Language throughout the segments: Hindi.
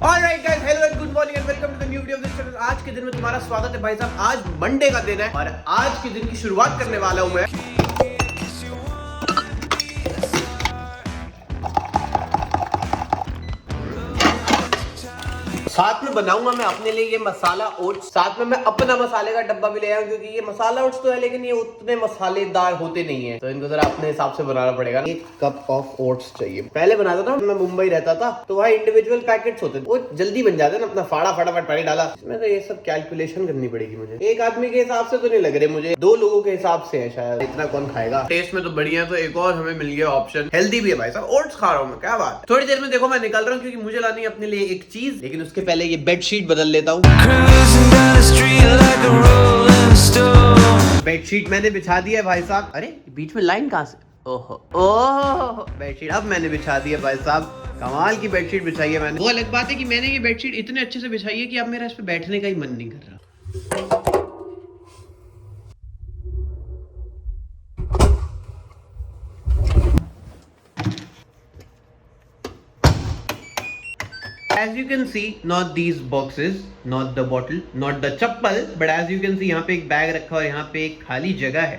Alright guys, hello and good morning and welcome to the new video of this channel। आज के दिन में तुम्हारा स्वागत है भाई साहब। आज मंडे का दिन है और आज के दिन की शुरुआत करने वाला हूँ मैं। साथ में बनाऊंगा मैं अपने लिए ये मसाला ओट्स, साथ में मैं अपना मसाले का डब्बा भी ले आया हूं क्योंकि ये मसाला ओट्स तो है लेकिन ये उतने मसालेदार होते नहीं है, तो इनको जरा अपने हिसाब से बनाना पड़ेगा। 1 कप ऑफ ओट्स चाहिए। पहले बनाता था मैं, मुंबई रहता था तो वहाँ इंडिविजुअल पैकेट्स होते थे, वो जल्दी बन जाते ना, अपना फाड़ा फटाफट पानी डाला। इसमें तो ये सब कैलकुलेशन करनी पड़ेगी मुझे। एक आदमी के हिसाब से तो नहीं लग रहे मुझे, 2 लोगों के हिसाब से है शायद। इतना कौन खाएगा? टेस्ट में तो बढ़िया, तो एक और हमें मिल गया ऑप्शन, हेल्दी भी है भाई साहब। ओट्स खा रहा हूँ मैं, क्या बात। थोड़ी देर में देखो मैं निकल रहा हूँ क्योंकि मुझे लानी है अपने लिए एक चीज, लेकिन उसके पहले ये बेडशीट बदल लेता हूँ। बेडशीट मैंने बिछा दिया है भाई साहब। अरे बीच में लाइन कहाँ से? ओहो ओहो, बेडशीट अब मैंने बिछा दिया भाई साहब। कमाल की बेडशीट बिछाई है मैंने। वो अलग बात है कि मैंने ये बेडशीट इतने अच्छे से बिछाई है कि अब मेरा इस पे बैठने का ही मन नहीं कर रहा। As you can see, not these boxes, not the bottle, not the chappal, but as you can see यहाँ पे एक बैग रखा और यहाँ पे एक खाली जगह है।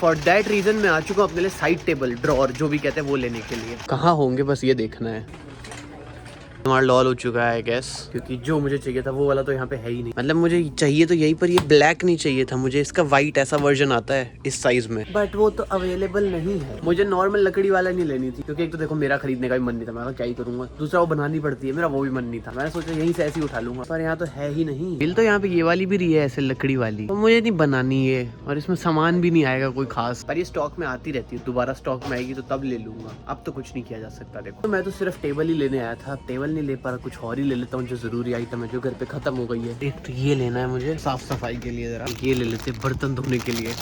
For that reason मैं आ चुका हूँ अपने लिए साइड टेबल, ड्रॉर जो भी कहते हैं वो लेने के लिए। कहाँ होंगे बस ये देखना है। हमारा लॉल हो चुका है गैस, क्योंकि जो मुझे चाहिए था वो वाला तो यहाँ पे है ही नहीं। मतलब मुझे चाहिए तो यही, पर ये ब्लैक नहीं चाहिए था मुझे, इसका वाइट ऐसा वर्जन आता है इस साइज में, बट वो तो अवेलेबल नहीं है। मुझे नॉर्मल लकड़ी वाला नहीं लेनी थी क्योंकि एक तो देखो मेरा खरीदने का भी मन नहीं था, मैं क्या ही करूंगा, दूसरा वो बनानी पड़ती है, मेरा वो भी मन नहीं था। मैंने सोचा यहीं से ऐसे ही उठा लूंगा, पर यहाँ तो है ही नहीं। बिल तो यहाँ पे ये वाली भी रही है ऐसे लकड़ी वाली, तो मुझे नहीं बनानी है और इसमें सामान भी नहीं आएगा कोई खास, पर ये स्टॉक में आती रहती है, दोबारा स्टॉक में आएगी तो तब ले लूंगा। अब तो कुछ नहीं किया जा सकता। देखो तो मैं तो सिर्फ टेबल ही लेने आया था, टेबल नहीं ले पा रहा, कुछ और ही ले लेता हूँ जो जरूरी आइटम है जो घर पे खत्म हो गई है। एक तो ये लेना है मुझे साफ सफाई के लिए, जरा ये ले लेते बर्तन धोने के लिए।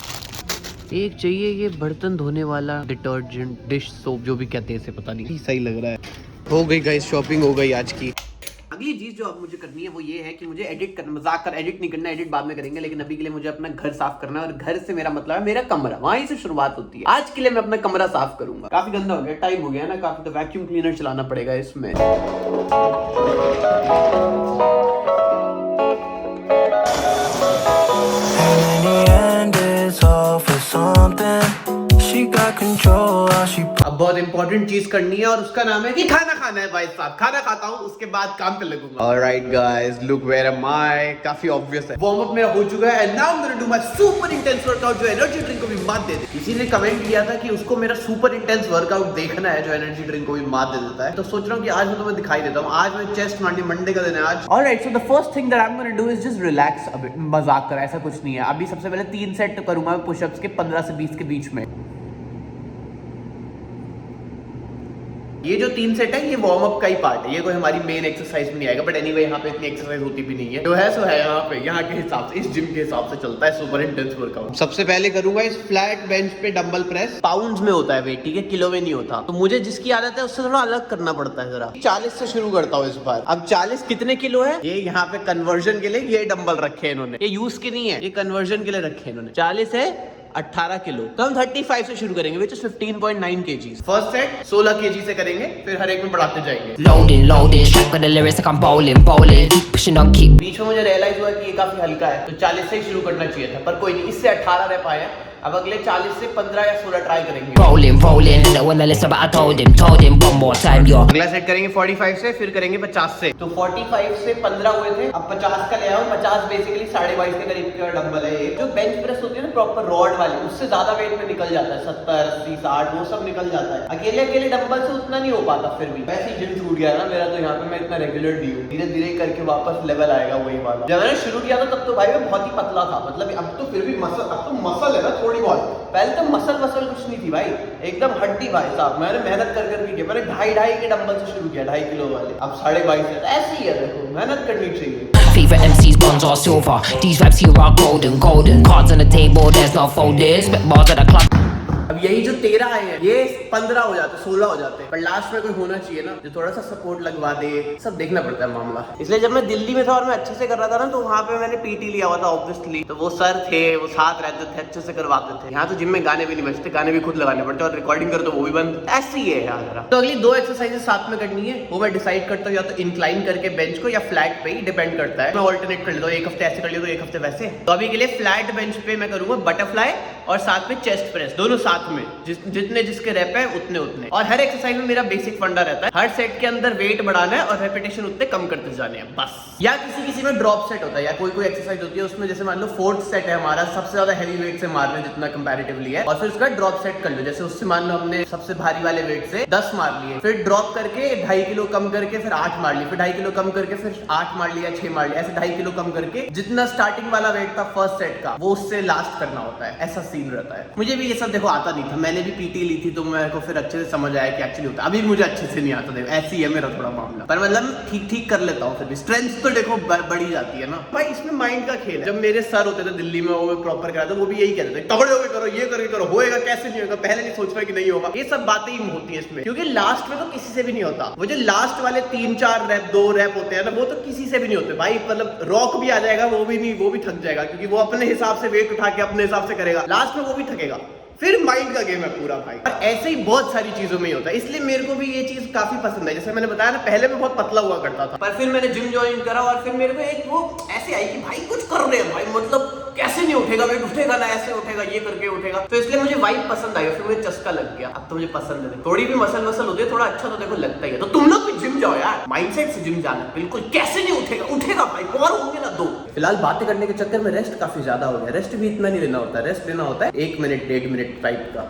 एक चाहिए ये बर्तन धोने वाला डिटर्जेंट, डिश सोप जो भी कहते हैं इसे, पता नहीं सही लग रहा है। हो गई गाइस, शॉपिंग हो गई आज की। अगली चीज जो अब मुझे करनी है वो ये है कि मुझे एडिट करना, मजाक कर एडिट नहीं करना, एडिट बाद में करेंगे, लेकिन अभी के लिए मुझे अपना घर साफ करना है। और घर से मेरा मतलब है मेरा कमरा, वहीं से शुरुआत होती है। आज के लिए मैं अपना कमरा साफ करूंगा। काफी गंदा हो गया, टाइम हो गया ना काफी, तो वैक्यूम क्लीनर चलाना पड़ेगा इसमें। अब बहुत इंपॉर्टेंट चीज करनी है और उसका नाम है कि खाना खाना है भाई साहब। खाना खाता हूँ उसके बाद काम पे लगूंगा। Alright guys, look where am I? काफी ऑब्वियस है। वार्म अप मेरा हो चुका है and now I'm gonna do my super intense workout जो एनर्जी ड्रिंक को भी मात दे दे। किसी ने कमेंट किया था कि उसको मेरा सुपर इंटेंस वर्कआउट देखना है जो एनर्जी ड्रिंक को भी मात दे देता है, तो सोच रहा हूँ कि आज मैं तुम्हें दिखाई देता हूँ। आज मैं चेस्ट मारनी, मंडे का दिन है आज। Alright, so the first thing that I'm gonna do is just relax a bit। मजाक कर, ऐसा कुछ नहीं है। अभी सबसे पहले 3 सेट करूंगा मैं पुशअप्स के 15 से 20 के बीच में। ये जो 3 सेट है ये वार्म अप का ही पार्ट है, ये कोई हमारी मेन एक्सरसाइज में नहीं आएगा, बट एनीवे यहाँ पे इतनी एक्सरसाइज होती भी नहीं है, जो है सो है। यहाँ पे यहाँ के हिसाब से, इस जिम के हिसाब से चलता है सुपर इंटेंस वर्कआउट। सबसे पहले करूंगा इस फ्लैट बेंच पे डंबल प्रेस। पाउंड्स में होता है वेट, ठीक है, किलो में नहीं होता, तो मुझे जिसकी आदत है उससे थोड़ा अलग करना पड़ता है जरा। 40 से शुरू करता हूँ इस बार। अब 40 कितने किलो है? ये यहाँ पे कन्वर्जन के लिए ये डंबल रखे हैं इन्होंने, ये यूज के नहीं है, ये कन्वर्जन के लिए रखे हैं इन्होंने। 40 है 18 किलो, तो हम 35 से शुरू करेंगे, which is 15.9 kgs। First set 16 kg से करेंगे, फिर हर एक में बढ़ाते जाएंगे। Loading, straight with the lyrics like I'm bowling, keep pushing on, keep। बीच में मुझे रियलाइज हुआ कि ये काफी हल्का है, तो 40 से ही शुरू करना चाहिए था, पर कोई नहीं, इससे 18 रह पाया। अब अगले 40 से 15 या 16 ट्राई करेंगे। Rolling, no one listen but I told him one more time, yo। अगला सेट करेंगे 45 से, फिर करेंगे 50 से। तो 45 से 15 हुए थे, अब 50 का ले आओ। 50 बेसिकली 22.5 के करीब का डंबल है ये। जो बेंच प्रेस होती है ना प्रॉपर रॉड वाली, उससे ज्यादा वेट में निकल जाता है, 70, 80, 60 वो सब निकल जाता है। अकेले डंबल से उतना नहीं हो पाता, फिर भी वैसे ही जिम छूट गया ना मेरा, तो यहाँ पे मैं इतना रेगुलर डी हूँ। धीरे धीरे करके वापस लेवल आएगा वही वाला। जब मैंने शुरू किया था तब तो भाई मैं बहुत ही पतला था, मतलब अब तो फिर भी मसल, अब तो मसल है ना थोड़ी बहुत। पहले तो मसल कुछ नहीं थी भाई, एकदम हड्डी भाई साहब। मैंने मेहनत कर किया, मैंने 2.5 के डंबल से शुरू किया, 2.5 किलो वाले, अब 22.5 है। ऐसे ही है, देखो मेहनत करनी चाहिए। Favorite MCs, bronze or silver, these raps here are golden, cards on the table, there's no folders, spit bars at the club। अब यही जो 13 आए हैं ये 15 हो जाते, 16 हो जाते हैं, पर लास्ट में कोई होना चाहिए ना जो थोड़ा सा सपोर्ट लगवा दे, सब देखना पड़ता है मामला। इसलिए जब मैं दिल्ली में था और मैं अच्छे से कर रहा था ना, तो वहाँ पे मैंने पीटी लिया हुआ था ऑब्वियसली, तो वो सर थे, वो साथ रहते थे, अच्छे से करवाते थे। यहाँ तो जिम में गाने भी नहीं बजते, गाने भी खुद लगाने पड़ते और रिकॉर्डिंग कर तो वो भी बंद, ऐसे ही है यार जरा। तो अगली 2 एक्सरसाइजेस साथ में करनी है, वो मैं डिसाइड करता हूँ या तो इंक्लाइन करके बेंच को या फ्लैट पे ही, डिपेंड करता है। मैं ऑल्टरनेट कर लेता हूँ, एक हफ्ते ऐसे कर लिया तो एक हफ्ते वैसे। तो अभी के लिए फ्लैट बेंच पे मैं करूंगा बटरफ्लाई और साथ में चेस्ट प्रेस, दोनों साथ में, जितने जिसके रैप है उतने उतने। और हर एक्सरसाइज में मेरा बेसिक फंडा रहता है, हर सेट के अंदर वेट बढ़ाना है और रेपिटेशन उतने कम करते जाने हैं बस। या किसी में ड्रॉप सेट होता है या कोई एक्सरसाइज होती है उसमें, जैसे मान लो 4th सेट है हमारा, सबसे ज्यादा हैवी वेट से मार रहे जितना कंपैरेटिवली है, और फिर उसका ड्रॉप सेट कर लो। जैसे उससे मान लो हमने सबसे भारी वाले वेट से 10 मार लिए, फिर ड्रॉप करके 2.5 किलो कम करके फिर 8 मार लिए, फिर 2.5 किलो कम करके फिर 8 मार लिया, 6 मार लिया, ऐसे 2.5 किलो कम करके जितना स्टार्टिंग वाला वेट था फर्स्ट सेट का वो उससे लास्ट करना होता है, ऐसा सीन रहता है। मुझे भी ये सब देखो आता नहीं था, मैंने भी पीटी ली थी तो मेरे को फिर अच्छे से समझ आया कि एक्चुअली होता है। अभी मुझे अच्छे से नहीं आता, देखो ऐसी है मेरा थोड़ा मामला, पर मतलब ठीक कर लेता हूँ। फिर भी स्ट्रेंथ तो देखो बढ़ी जाती है ना भाई, इसमें माइंड का खेल है। जब मेरे सर होते थे दिल्ली में, वो प्रॉपर कराते वो भी यही कहते थे, तगड़े होके करो, ये करके करो, होएगा कैसे नहीं होगा, पहले नहीं सोच पाए कि नहीं होगा। ये सब बातें ही होती है इसमें, क्योंकि लास्ट में तो किसी से भी नहीं होता। वो जो लास्ट वाले 3-4 रैप 2 रैप होते हैं ना, वो तो किसी से भी नहीं होते भाई। मतलब रॉक भी आ जाएगा वो भी नहीं, वो भी थक जाएगा, क्योंकि वो अपने हिसाब से वेट उठा के अपने हिसाब से करेगा, लास्ट में वो भी थकेगा। फिर माइंड का गेम है पूरा भाई। और ऐसे ही बहुत सारी चीजों में ही होता है, इसलिए मेरे को भी ये चीज काफी पसंद है। जैसे मैंने बताया ना, पहले मैं बहुत पतला हुआ करता था, पर फिर मैंने जिम ज्वाइन करा और फिर मेरे को एक वो ऐसे आई कि भाई कुछ कर रहे हैं भाई, मतलब कैसे नहीं उठेगा वेट, उठेगा ना, ऐसे उठेगा, ये करके उठेगा। तो इसलिए मुझे वाइब पसंद आई, फिर मुझे चस्का लग गया, अब तो मुझे पसंद है। थोड़ी भी मसल होती है, थोड़ा अच्छा तो देखो लगता ही है। तो तुम लोग भी जिम जाओ यार, माइंडसेट से जिम जाना, बिल्कुल कैसे नहीं उठेगा, उठेगा भाई, और होंगे ना 2। फिलहाल बातें करने के चक्कर में रेस्ट काफी ज्यादा हो गया। रेस्ट भी इतना नहीं लेना होता, रेस्ट लेना होता है 1 मिनट 1.5 मिनट टाइप का,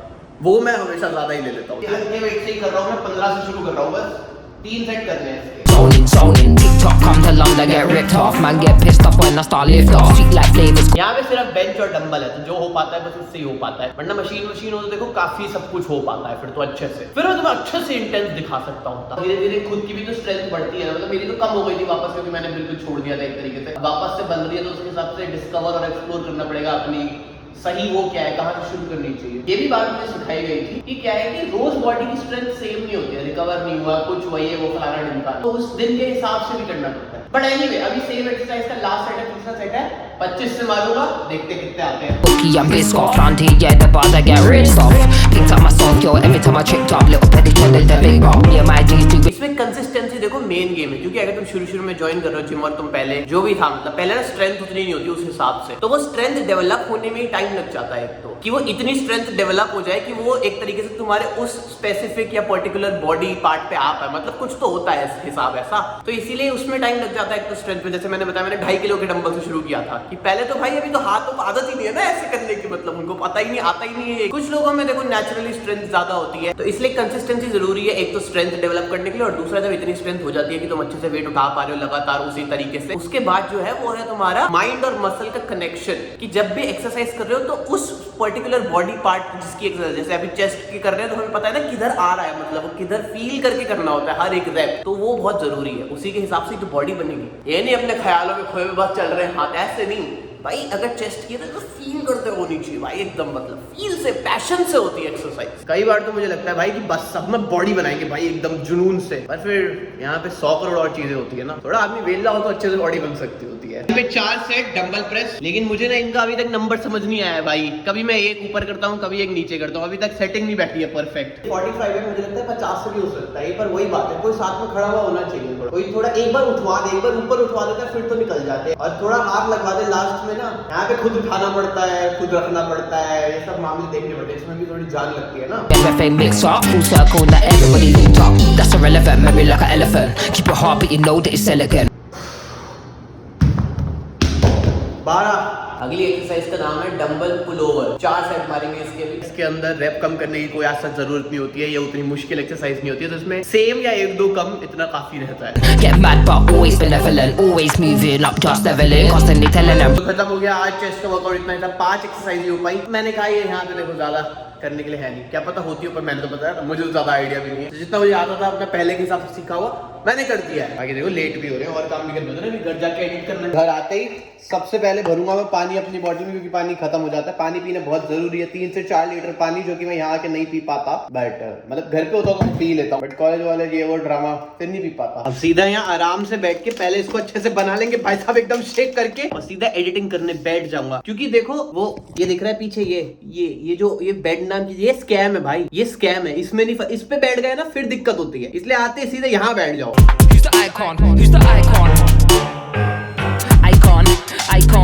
वो मैं हमेशा ज्यादा ही ले लेता हूँ। हल्के वेट से ही कर रहा हूँ मैं, 15 से शुरू कर रहा हूँ, बस 3 सेट करने हैं इसके। Zoning, TikTok come to London, get ripped off. Man get pissed off when I start lift off. Sweet like flavors. यहाँ पे सिर्फ बेंच और डंबल है, तो जो हो पाता है बस उससे ही हो पाता है, वरना मशीन हो तो देखो काफी सब कुछ हो पाता है फिर तो अच्छे से। फिर मैं तुम्हें अच्छे से इंटेंस दिखा सकता हूँ। धीरे धीरे खुद की भी तो स्ट्रेंथ बढ़ती है, मतलब मेरी तो कम हो गई थी वापस, क्योंकि मैंने बिल्कुल छोड़ दिया था एक तरीके से। वापस से बन रही है तो उसके हिसाब से डिस्कवर और एक्सप्लोर करना पड़ेगा अपनी सही वो क्या है, कहाँ से शुरू करनी चाहिए। ये भी बात मुझे सिखाई गई थी कि क्या है कि रोज बॉडी की स्ट्रेंथ सेम नहीं होती है, रिकवर नहीं हुआ कुछ, वही है वो फलाना ढिमका, तो उस दिन के हिसाब से भी करना पड़ता है। बट एनीवे, अभी सेम एक्सरसाइज का लास्ट सेट है, तीसरा सेट है, 25 से मारूंगा, देखते कितने आते हैं। Bookie and Biscoff, Lanty, yeah, the bars I get ripped off. Picked up my song, yo, every time I tripped up, little petty cheddar, the big rock. Yeah, my G's do. इसमें कंसिस्टेंसी देखो मेन गेम है, क्योंकि अगर तुम शुरू में ज्वाइन कर रहे हो जिम और तुम पहले जो भी था, मतलब पहले ना स्ट्रेंथ उतनी नहीं होती उस हिसाब से, तो वो स्ट्रेंथ डेवलप होने में ही टाइम लग जाता है। एक तो कि वो इतनी स्ट्रेंथ डेवलप हो जाए कि वो एक तरीके से तुम्हारे उस स्पेसिफिक या पर्टिकुलर बॉडी पार्ट पे आ पाए, मतलब कुछ तो होता है हिसाब ऐसा, तो इसीलिए उसमें टाइम लग जाता है एक तो स्ट्रेंथ पे। जैसे मैंने बताया, मैंने 2.5 किलो के डंबल से शुरू किया था, कि पहले तो भाई अभी तो हाथों को आदत ही नहीं है ना ऐसे करने की, मतलब उनको पता ही नहीं, आता ही नहीं है। कुछ लोगों में देखो नेचुरली स्ट्रेंथ ज्यादा होती है, तो इसलिए कंसिस्टेंसी जरूरी है, एक तो स्ट्रेंथ डेवलप करने के लिए, और दूसरा जब इतनी स्ट्रेंथ हो जाती है कि तुम अच्छे से वेट उठा पा रहे हो लगातार उसी तरीके से, उसके बाद जो है वो है तुम्हारा माइंड और मसल का कनेक्शन, कि जब भी एक्सरसाइज कर रहे हो तो उस पर्टिकुलर बॉडी पार्ट जिसकी एक्सरसाइज, जैसे अभी चेस्ट की कर रहे हैं तो हमें पता है ना किधर आ रहा है, मतलब वो किधर फील करके करना होता है हर एक रैप, तो वो बहुत जरूरी है। उसी के हिसाब से तो बॉडी बनेगी, ये नहीं अपने ख्यालों में खोए बस चल रहे हैं हाथ, ऐसे नहीं भाई। अगर चेस्ट की तो फील करते होनी चाहिए भाई, एकदम मतलब फील से, पैशन से होती है एक्सरसाइज। कई बार तो मुझे लगता है भाई कि बस सब में बॉडी बनाएंगे भाई एकदम जुनून से, पर फिर यहाँ पे 100 करोड़ और चीजें होती है ना, थोड़ा आदमी वेला हो तो अच्छे से बॉडी बन सकती होती है। 4 सेट डंबल प्रेस, लेकिन मुझे ना इनका अभी तक नंबर समझ नहीं आया है भाई, कभी मैं एक ऊपर करता हूँ कभी एक नीचे करता हूँ, अभी तक सेटिंग नहीं बैठी है परफेक्ट। 45 है, मुझे लगता है 50 से भी हो सकता है, पर वही बात है कोई साथ में खड़ा हुआ होना चाहिए, कोई थोड़ा एक बार उठवा दे, एक बार ऊपर उठवा देता है फिर तो निकल जाते हैं, और थोड़ा हाथ लगवा दे लास्ट में ना, यहाँ पे खुद उठाना पड़ता है, खुद रखना पड़ता है, ये सब मामले देखने पड़ते हैं, इसमें भी थोड़ी जान लगती है ना। Everything mixed up, full circle, now everybody linked up. That's irrelevant, maybe like an elephant. Keep your heart beating, know that it's elegant. 12 अगली एक्सरसाइज का नाम है डंबल पुल ओवर। 4 सेट मारेंगे इसके भी। इसके अंदर रैप कम करने की कोई आसान जरूरत नहीं होती है, ये उतनी मुश्किल एक्सरसाइज नहीं होती है, तो इसमें सेम या 1-2 कम इतना काफी रहता है। Get mad but always benevolent, always moving up, just leveling, constantly telling them. तो खत्म हो गया आज चेस्ट का वर्कआउट, इतना ही था, 5 एक्सरसाइज हो पाई। मैंने कहा ये यहाँ पे देखो ज्यादा करने के लिए है नहीं, क्या पता होती हो, पर मैंने तो बताया था, मुझे तो ज्यादा आइडिया भी नहीं है। जितना मुझे आता था अपने पहले के हिसाब से सीखा हुआ मैंने कर दिया है। बाकी देखो लेट भी हो रहे हैं और काम भी करने होते हैं, घर जाके एडिट करना है। घर आते ही सबसे पहले भरूंगा मैं पानी अपनी बॉडी में, क्योंकि पानी खत्म हो जाता है। पानी पीना बहुत जरूरी है, 3 से 4 लीटर पानी, जो कि मैं यहाँ आके नहीं पी पाता। बट मतलब घर पे होता तो मैं पी लेता हूँ, बट कॉलेज वाले ये वो ड्रामा फिर नहीं पी पाता। अब सीधा यहाँ आराम से बैठ के पहले इसको अच्छे से बना लेंगे भाई साहब, एकदम शेक करके, और सीधा एडिटिंग करने बैठ जाऊंगा। क्योंकि देखो वो ये दिख रहा है पीछे, ये जो ये बेड नाम की, ये स्कैम है भाई, ये स्कैम है। इसमें नहीं, इस पे बैठ गए ना फिर दिक्कत होती है, इसलिए आते सीधे यहाँ बैठ जाओ। Who's the icon? Who's the icon? Icon, icon.